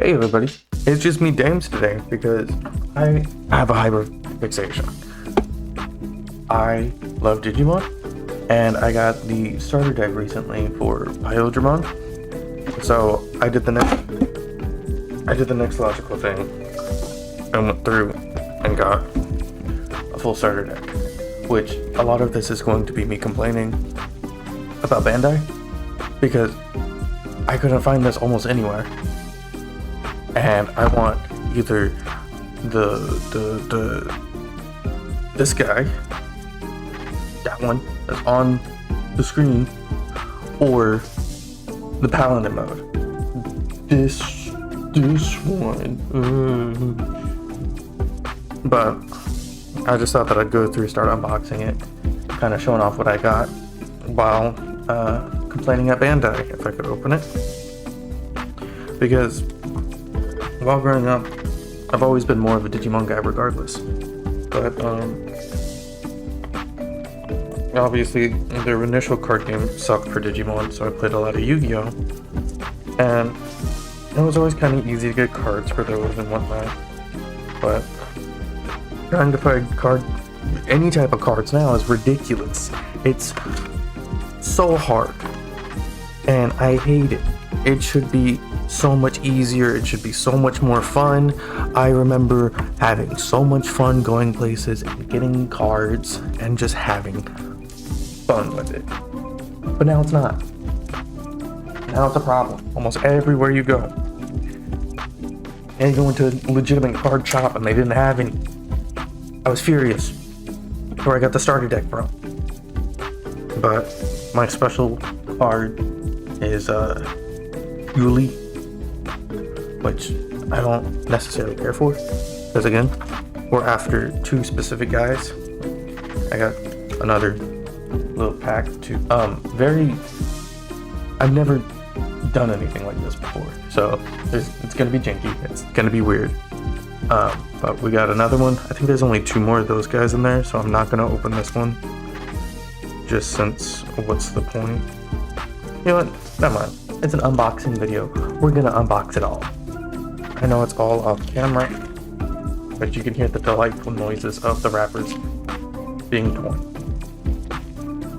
Hey everybody, it's just me Dames today because I have a hyper fixation. I love Digimon and I got the starter deck recently for Biodramon. So I did the next logical thing and went through and got a full starter deck, which a lot of this is going to be me complaining about Bandai because I couldn't find this almost anywhere. And I want either this guy, that one that's on the screen, or the Paladin mode. This one. But I just thought that I'd go through, start unboxing it, kind of showing off what I got while complaining at Bandai if I could open it. Because while growing up, I've always been more of a Digimon guy regardless. But, obviously, their initial card game sucked for Digimon, so I played a lot of Yu-Gi-Oh! And it was always kind of easy to get cards for those and whatnot. But trying to find any type of cards now is ridiculous. It's so hard. And I hate it. It should be so much easier. It should be so much more fun. I remember having so much fun going places and getting cards and just having fun with it. But now it's not. Now it's a problem. Almost everywhere you go. And you go into a legitimate card shop and they didn't have any. I was furious. Where I got the starter deck from. But my special card is Yuli, which I don't necessarily care for, because again, we're after two specific guys. I got another little pack to I've never done anything like this before, so it's gonna be janky, it's gonna be weird, but we got another one. I think there's only two more of those guys in there, so I'm not gonna open this one, just since what's the point? You know what, never mind. It's an unboxing video. We're gonna unbox it all. I know it's all off camera, but you can hear the delightful noises of the wrappers being torn.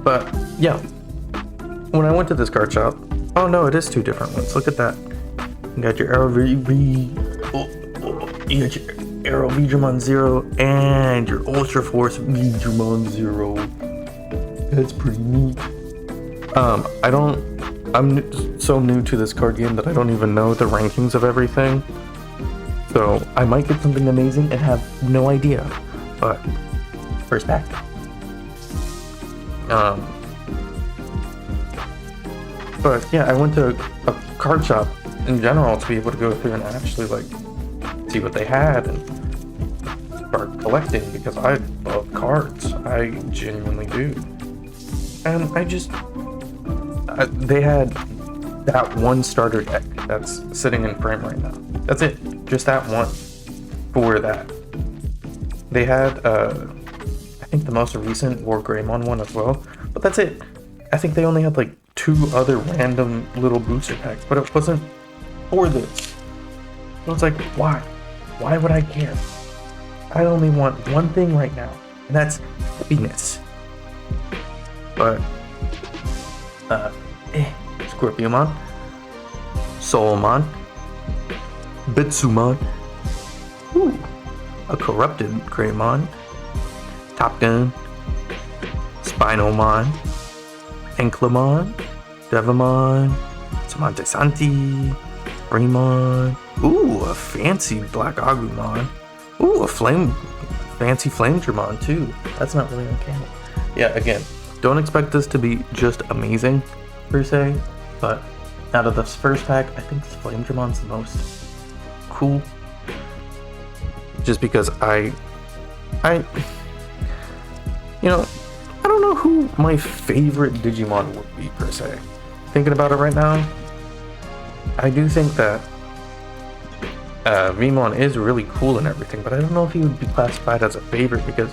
But yeah, when I went to this card shop, oh no, it is two different ones. Look at that. You got your you got your Aero Vidramon Zero and your Ultra Force Vidramon Zero. That's pretty neat. I'm so new to this card game that I don't even know the rankings of everything. So I might get something amazing and have no idea. But first pack. But yeah, I went to a card shop in general to be able to go through and actually like see what they had and start collecting, because I love cards. I genuinely do. And they had that one starter deck that's sitting in frame right now. That's it. Just that one for that. They had, I think the most recent War Greymon one as well, but that's it. I think they only had like two other random little booster packs, but it wasn't for this. So it's like, why? Why would I care? I only want one thing right now, and that's happiness. But Scorpiomon, Soulmon, Bitsumon, a corrupted Greymon, Top Gun, Spinalmon, Enklamon, Devamon, Samante Santi, Raymon, a fancy Black Agumon, a fancy Flamedramon too. That's not really okay. Yeah, again, don't expect this to be just amazing per se, but out of this first pack, I think this Flamedramon's the most cool. Just because I don't know who my favorite Digimon would be per se. Thinking about it right now, I do think that Vmon is really cool and everything, but I don't know if he would be classified as a favorite, because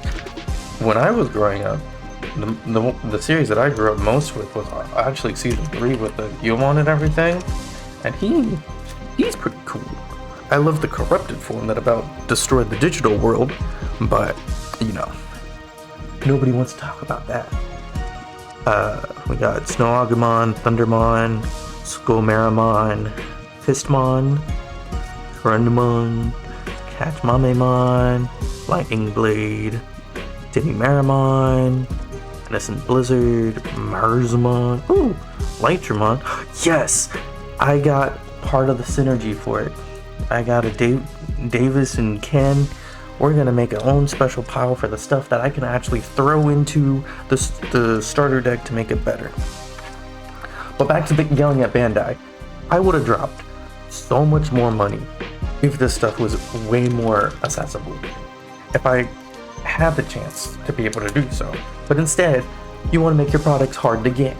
when I was growing up, the series that I grew up most with was actually season 3 with the Yomon and everything, and he's pretty cool. I love the corrupted form that about destroyed the digital world, but, you know, nobody wants to talk about that. We got Snow Agumon, Thundermon, Skullmaramon, Fistmon, Corundumon, Catchmamemon, Lightning Blade, Maramon, Innocent Blizzard, Marzamon, ooh, Lightramon. Yes! I got part of the synergy for it. I got a Davis and Ken. We're gonna make our own special pile for the stuff that I can actually throw into the starter deck to make it better. But back to yelling at Bandai. I would have dropped so much more money if this stuff was way more accessible. If I had the chance to be able to do so. But instead, you want to make your products hard to get.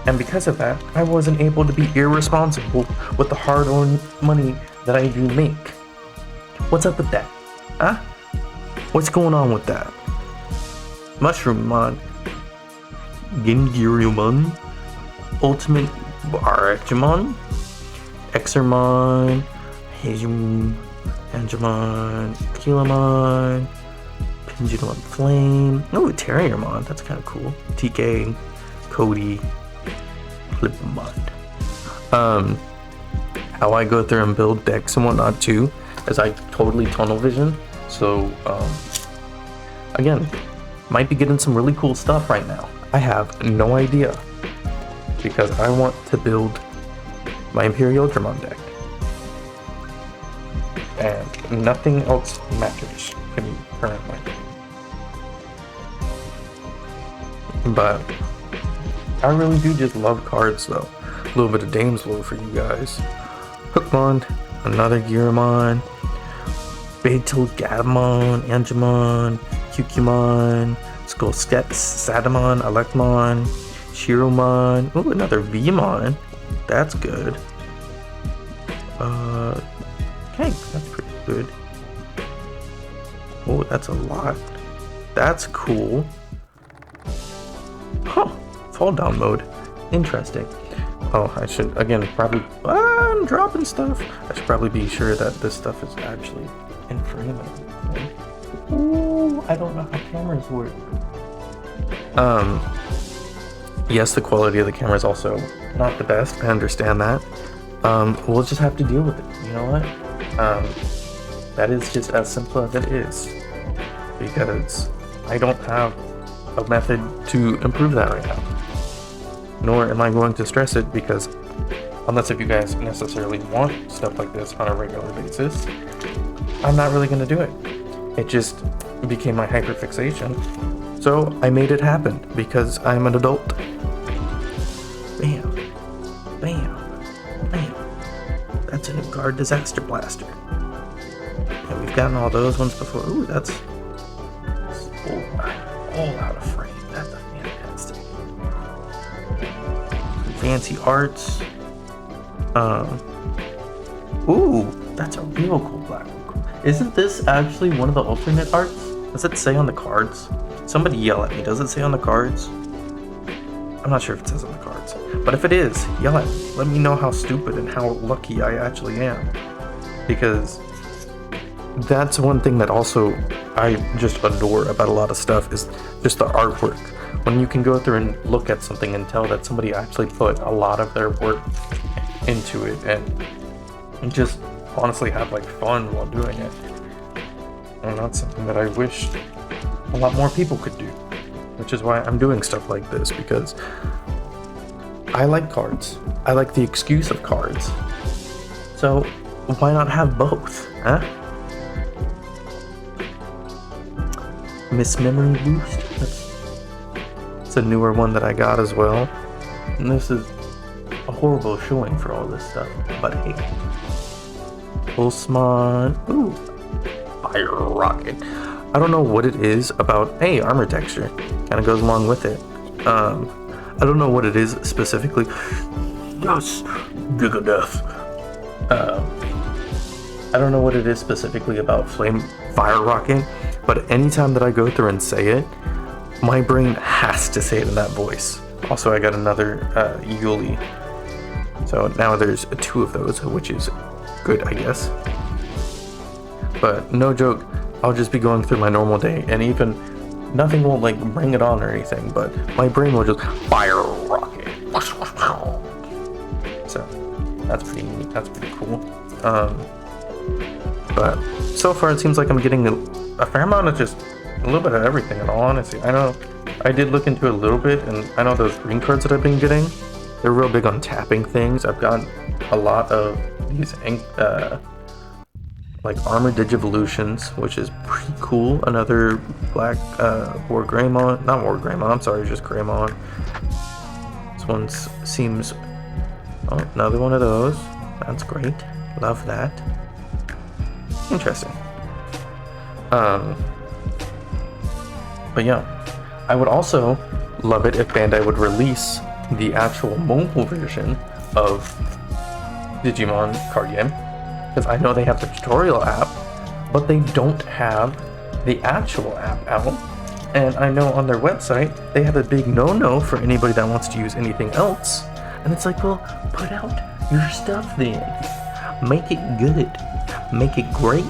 And because of that, I wasn't able to be irresponsible with the hard-earned money that I do make. What's up with that? Huh? What's going on with that? Mushroomon, Gingirumon, Ultimate Barachimon, Exermon, Hejum, Angemon, Kilamon, Pendulum Flame. Oh, Terriermon, that's kind of cool. TK, Cody, Flipmon. How I go through and build decks and whatnot too is I totally tunnel vision. So, again, might be getting some really cool stuff right now. I have no idea because I want to build my Imperial Ultramon deck. And nothing else matters to me currently. But I really do just love cards though. A little bit of Dame's Lore for you guys. Hookmon, another Gearmon, Beetle, Gabmon, Angemon, Cucumon, Skullskets, Sadamon, Elecmon, Shiromon. Ooh, another Vmon. That's good. Okay, that's pretty good. Oh, that's a lot. That's cool. Huh. Fall down mode. Interesting. Oh, I should, again, probably, I'm dropping stuff. I should probably be sure that this stuff is actually in frame of me. Ooh, I don't know how cameras work. Yes, the quality of the camera is also not the best. I understand that. We'll just have to deal with it. You know what? That is just as simple as it is. Because I don't have a method to improve that right now. Nor am I going to stress it because unless if you guys necessarily want stuff like this on a regular basis, I'm not really going to do it. It just became my hyperfixation. So I made it happen because I'm an adult. Bam. Bam. Bam. That's a new card, Disaster Blaster. And we've gotten all those ones before. Ooh, that's all out of frame. That's a fantastic. Fancy arts. Ooh, that's a real cool black one. Isn't this actually one of the alternate arts? Does it say on the cards? Somebody yell at me. Does it say on the cards? I'm not sure if it says on the cards. But if it is, yell at me. Let me know how stupid and how lucky I actually am. Because that's one thing that also I just adore about a lot of stuff is just the artwork. When you can go through and look at something and tell that somebody actually put a lot of their work into it and just honestly have like fun while doing it. And that's something that I wish a lot more people could do. Which is why I'm doing stuff like this, because I like cards. I like the excuse of cards. So why not have both, huh? Miss Memory Boost. It's a newer one that I got as well. And this is a horrible showing for all this stuff. But hey. Pulsemon. Ooh. Fire Rocket. I don't know what it is about. Hey, armor texture. Kind of goes along with it. I don't know what it is specifically. Yes! Giga Death. I don't know what it is specifically about Fire Rocket. But anytime that I go through and say it, my brain has to say it in that voice. Also, I got another Yuli. So now there's 2 of those, which is good, I guess. But no joke, I'll just be going through my normal day, and even nothing will like bring it on or anything, but my brain will just fire rocket. So that's pretty neat. That's pretty cool. But so far it seems like I'm getting a fair amount of just a little bit of everything, in all honesty. I know I did look into it a little bit, and I know those green cards that I've been getting, they're real big on tapping things. I've gotten a lot of these like armored digivolutions, which is pretty cool. Another black War Greymon, not War Greymon, I'm sorry, just Greymon. This one seems, oh, another one of those. That's great, love that. Interesting. But yeah, I would also love it if Bandai would release the actual mobile version of Digimon card game, because I know they have the tutorial app, but they don't have the actual app out. And I know on their website they have a big no-no for anybody that wants to use anything else. And it's like, well, put out your stuff then. Make it good, make it great,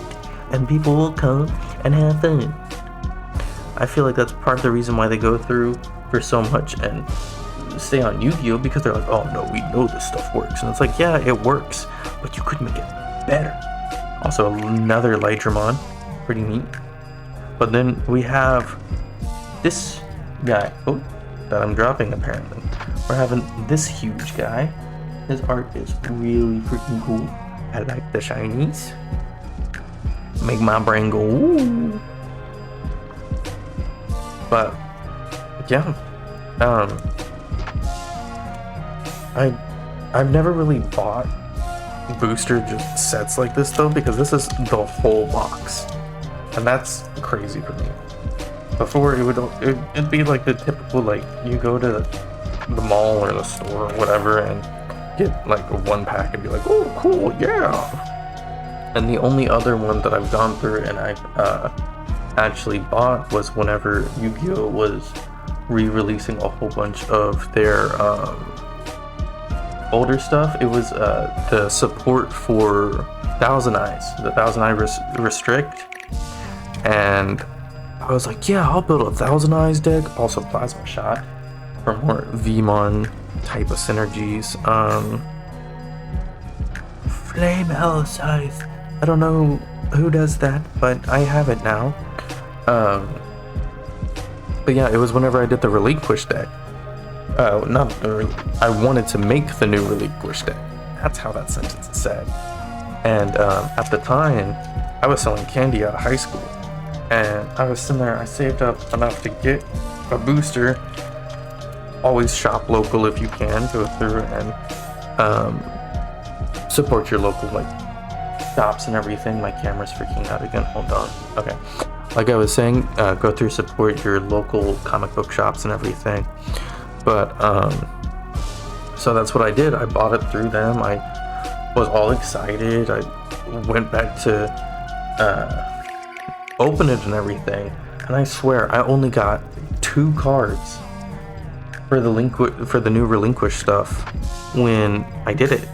and people will come and have fun. I feel like that's part of the reason why they go through for so much and stay on Yu-Gi-Oh! Because they're like, oh no, we know this stuff works. And it's like, yeah, it works, but you could make it better. Also, another Lydramon, pretty neat. But then we have this guy, oh, that I'm dropping apparently. We're having this huge guy. His art is really freaking cool. I like the shinies. Make my brain go, ooh. But yeah, I've never really bought booster just sets like this though, because this is the whole box, and that's crazy for me. Before it'd be like the typical, like, you go to the mall or the store or whatever and get like a 1-pack and be like, oh cool, yeah. And the only other one that I've gone through and I've actually bought was whenever Yu-Gi-Oh! Was re-releasing a whole bunch of their older stuff. It was the support for Thousand Eyes, the Thousand Eye Restrict, and I was like, yeah, I'll build a Thousand Eyes deck, also Plasma Shot for more Vmon type of synergies. Flame Hell Scythe, I don't know who does that, but I have it now. But yeah, it was whenever I did the Relinquish deck. I wanted to make the new Relinquish deck. That's how that sentence is said. And at the time, I was selling candy out of high school. And I was sitting there, I saved up enough to get a booster. Always shop local if you can. Go through and support your local, like, shops and everything. My camera's freaking out again. Hold on. Okay. Like I was saying, go through, support your local comic book shops and everything. But so that's what I did. I bought it through them. I was all excited. I went back to open it and everything, and I swear I only got 2 cards for the new Relinquish stuff when I did it.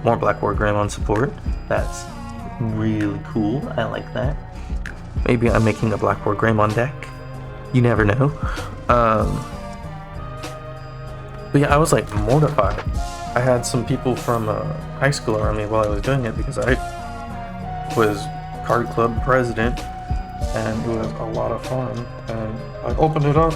More Black War Greymon support. That's really cool. I like that. Maybe I'm making a Black War Greymon deck. You never know. But yeah, I was like mortified. I had some people from high school around me while I was doing it, because I was card club president, and it was a lot of fun. And I opened it up,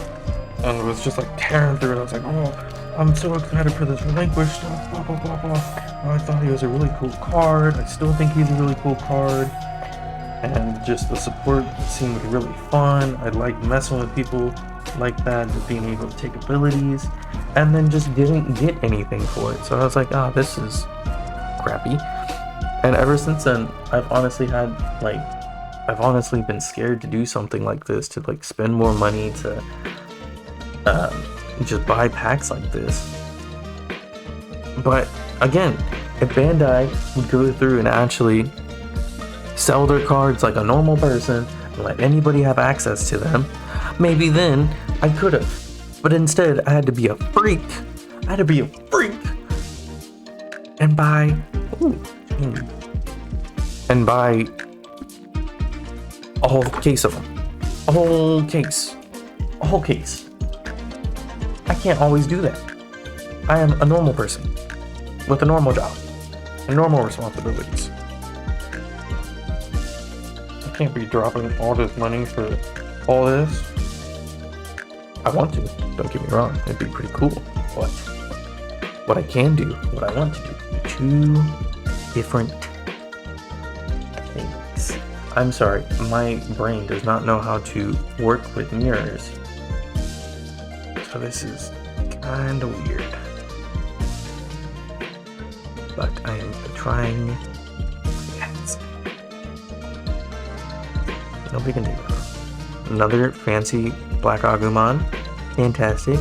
and it was just like tearing through it. I was like, oh, I'm so excited for this Relinquish stuff, blah, blah, blah, blah. I thought he was a really cool card. I still think he's a really cool card. And just the support seemed really fun. I liked messing with people like that, just being able to take abilities, and then just didn't get anything for it. So I was like, oh, this is crappy. And ever since then, I've honestly been scared to do something like this, to like spend more money to just buy packs like this. But again, if Bandai would go through and actually sell their cards like a normal person and let anybody have access to them, maybe then I could have. But instead, I had to be a freak. and buy, and buy a whole case of them. A whole case. A whole case. I can't always do that. I am a normal person with a normal job and normal responsibilities. I can't be dropping all this money for all this. I want to, don't get me wrong, it'd be pretty cool, but what I can do, what I want to do, two different things. I'm sorry, my brain does not know how to work with mirrors, so this is kind of weird, but I am trying. Yes. Nobody can do that. Another fancy Black Agumon. Fantastic.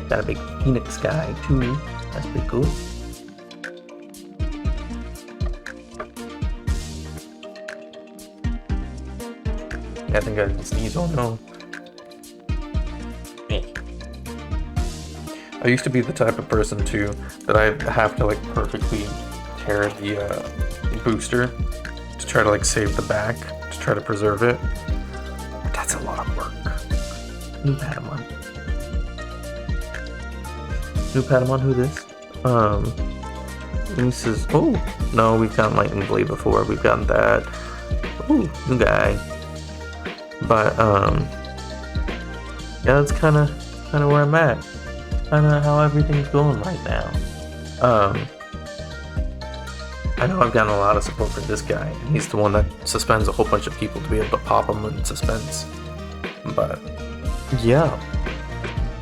Got a big Phoenix guy too. That's pretty cool. I think I can sneeze. Oh no. I used to be the type of person too that I have to like perfectly tear the booster to try to like save the back, to try to preserve it. But that's a lot of work. New Patamon. New Patamon, who this? This is, oh, no, we've gotten Lightning Blade before. We've gotten that. Ooh, new guy. But, yeah, that's kind of where I'm at. Kind of how everything's going right now. I know I've gotten a lot of support for this guy, and he's the one that suspends a whole bunch of people to be able to pop them in suspense. But, yeah.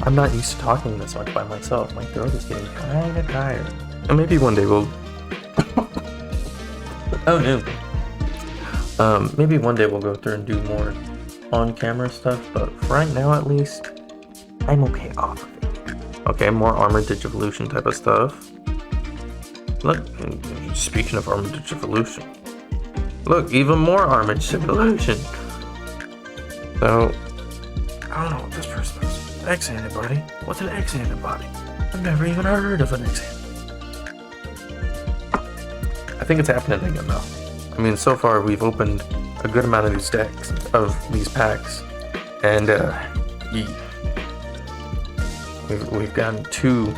I'm not used to talking this much by myself. My throat is getting kind of tired. And maybe one day we'll... oh no. Maybe one day we'll go through and do more on-camera stuff, but for right now at least, I'm okay off of it. Okay, more Armored Digivolution type of stuff. Look, speaking of Armored Digivolution, look, even more Armored Digivolution. So, I don't know what this person is. X antibody? What's an X antibody? I've never even heard of an X antibody. I think it's happening again now. I mean, so far we've opened a good amount of these decks, of these packs, and we've gotten 2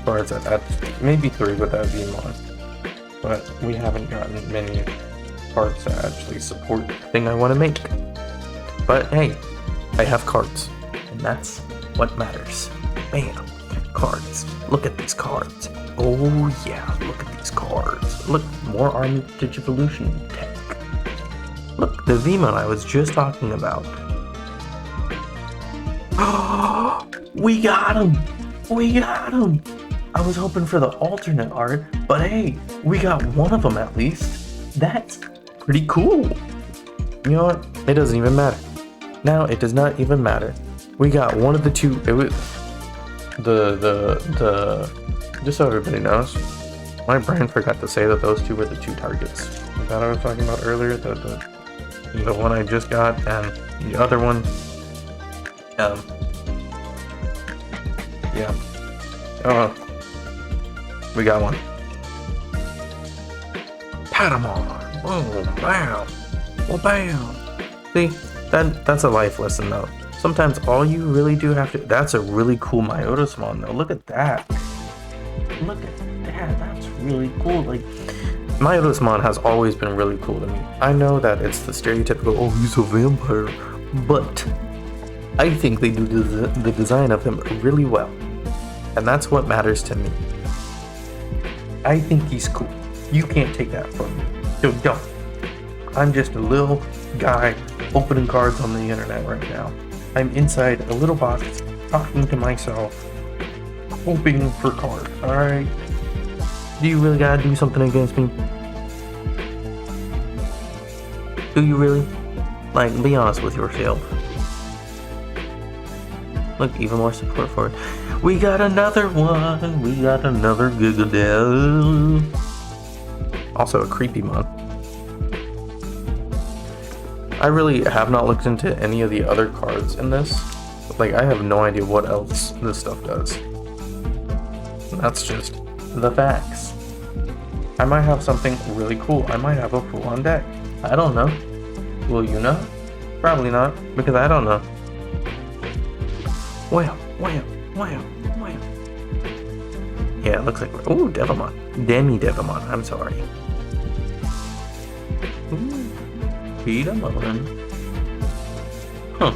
cards at maybe 3 with that VMod, but we haven't gotten many cards that actually support the thing I want to make. But hey, I have cards, and that's what matters. Bam, cards. Look at these cards. Oh yeah, look at these cards. Look, more Armored Digivolution tech. Look, the VMod I was just talking about. Oh, we got him! We got him! I was hoping for the alternate art, but hey, we got one of them at least. That's pretty cool. You know what? It doesn't even matter. Now it does not even matter. We got one of the 2. It was the just so everybody knows, my brain forgot to say that those 2 were the 2 targets that I was talking about earlier. The one I just got and the other one. Yeah. Oh, we got one. Patamon. Oh, bam. Well, bam. See, that's a life lesson though. Sometimes all you really do have to... That's a really cool Myotismon though. Look at that. Look at that. That's really cool. Like, Myotismon has always been really cool to me. I know that it's the stereotypical, oh, he's a vampire, but I think they do the design of him really well. And that's what matters to me. I think he's cool. You can't take that from me. So don't. I'm just a little guy opening cards on the internet right now. I'm inside a little box talking to myself, hoping for cards, alright? Do you really gotta do something against me? Do you really? Like, be honest with yourself. Look, even more support for it. We got another one. We got another Gigadel. Also a creepy mon. I really have not looked into any of the other cards in this. Like, I have no idea what else this stuff does. And that's just the facts. I might have something really cool. I might have a fool on deck. I don't know. Will you know? Probably not, because I don't know. Wow. Yeah, it looks like we're... Ooh, Devimon. Devimon, I'm sorry. Ooh, Devimon. Huh.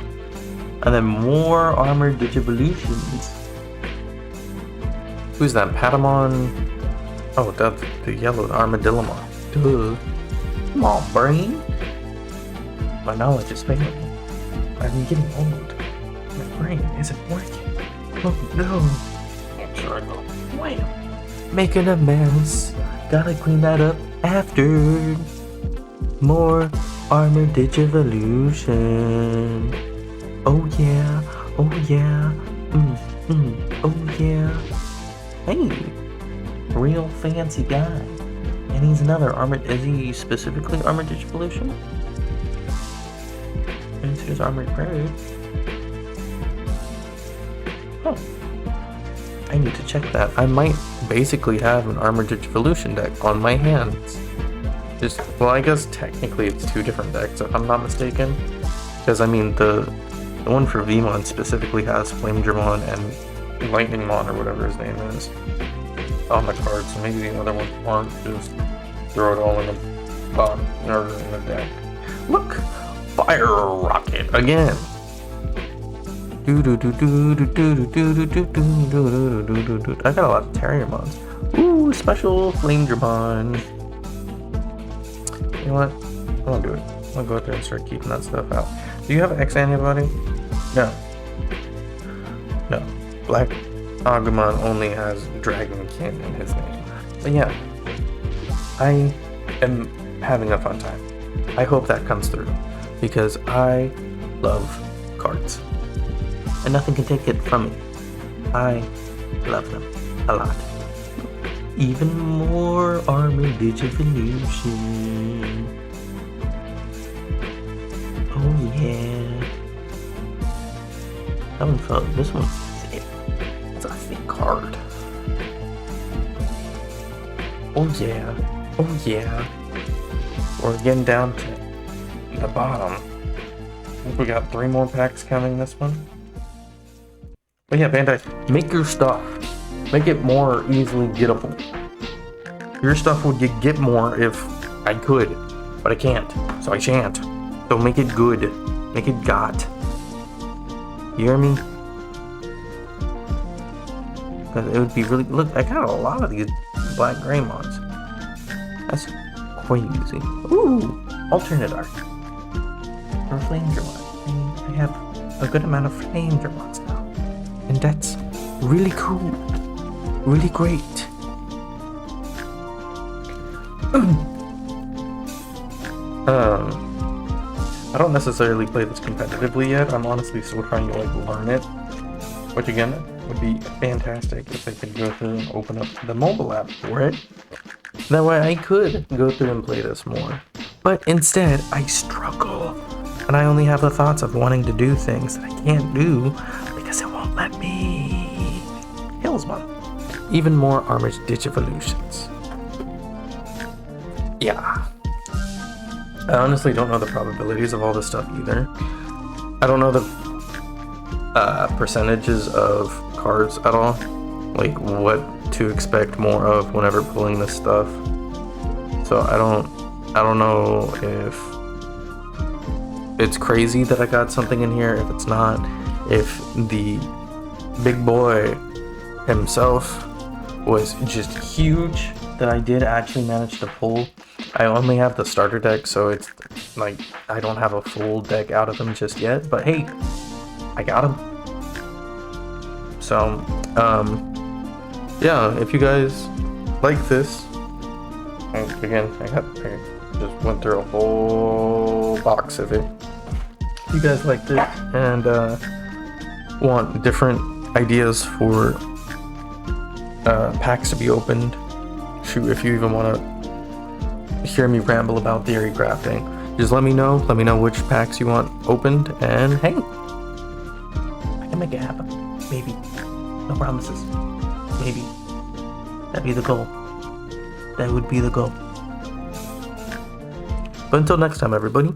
And then more armored Digivolutions. Who's that? Patamon? Oh, that's the yellow Armadillomon. Duh. Come on, brain. My knowledge is failing me. I'm getting old. My brain isn't working. Oh no. I'm sure I go. Wham! Making a mess. Gotta clean that up after. More armored Digivolution. Oh yeah. Oh yeah. Oh yeah. Hey. Real fancy guy. And he's another armored. Is he specifically armored Digivolution? Answer's armored bird. Huh. I need to check that. I might basically have an armored Digivolution deck on my hands. Well, I guess technically it's two different decks if I'm not mistaken. Because I mean the one for Vmon specifically has Flame Dramon and Lightningmon or whatever his name is on the card, so maybe the other ones aren't. Just throw it all in the bottom or in the deck. Look! Fire Rocket again! I got a lot of Terriermons. Ooh, special Flame Dramon. You know what? I won't do it. I'll go out there and start keeping that stuff out. Do you have X antibody? No. No. Black Agumon only has Dragonkin in his name. But yeah, I am having a fun time. I hope that comes through, because I love cards. And nothing can take it from me. I love them a lot. Even more armored Digivolution. Oh yeah. That one felt. This one's thick. It's a thick card. Oh yeah. Oh yeah. We're getting down to the bottom. I think we got 3 more packs coming this one. But yeah, Bandai, make your stuff. Make it more easily gettable. Your stuff would get more if I could, but I can't, so I shan't. So make it good. Make it got. You hear me? Because it would be really... Look, I got a lot of these Black Greymons. That's crazy. Ooh! Alternate art. For Flame Dramon. I have a good amount of Flame Dramons now. And that's really cool. Really great. I don't necessarily play this competitively yet. I'm honestly still trying to like learn it. Which again would be fantastic if I could go through and open up the mobile app for it. That way I could go through and play this more. But instead I struggle. And I only have the thoughts of wanting to do things that I can't do because it won't let me. Hillsmon. Even more armored Digivolutions. Yeah. I honestly don't know the probabilities of all this stuff either. I don't know the percentages of cards at all. Like what to expect more of whenever pulling this stuff. So I don't know if it's crazy that I got something in here, if it's not, if the big boy himself was just huge that I did actually manage to pull. I only have the starter deck, so it's like I don't have a full deck out of them just yet, but hey, I got them. So yeah, if you guys like this, and again I just went through a whole box of it. If you guys like this and want different ideas for packs to be opened, shoot, if you even want to hear me ramble about theory crafting, just let me know which packs you want opened, and hey, I can make it happen. Maybe. No promises. Maybe. That'd be the goal. That would be the goal. But until next time, everybody.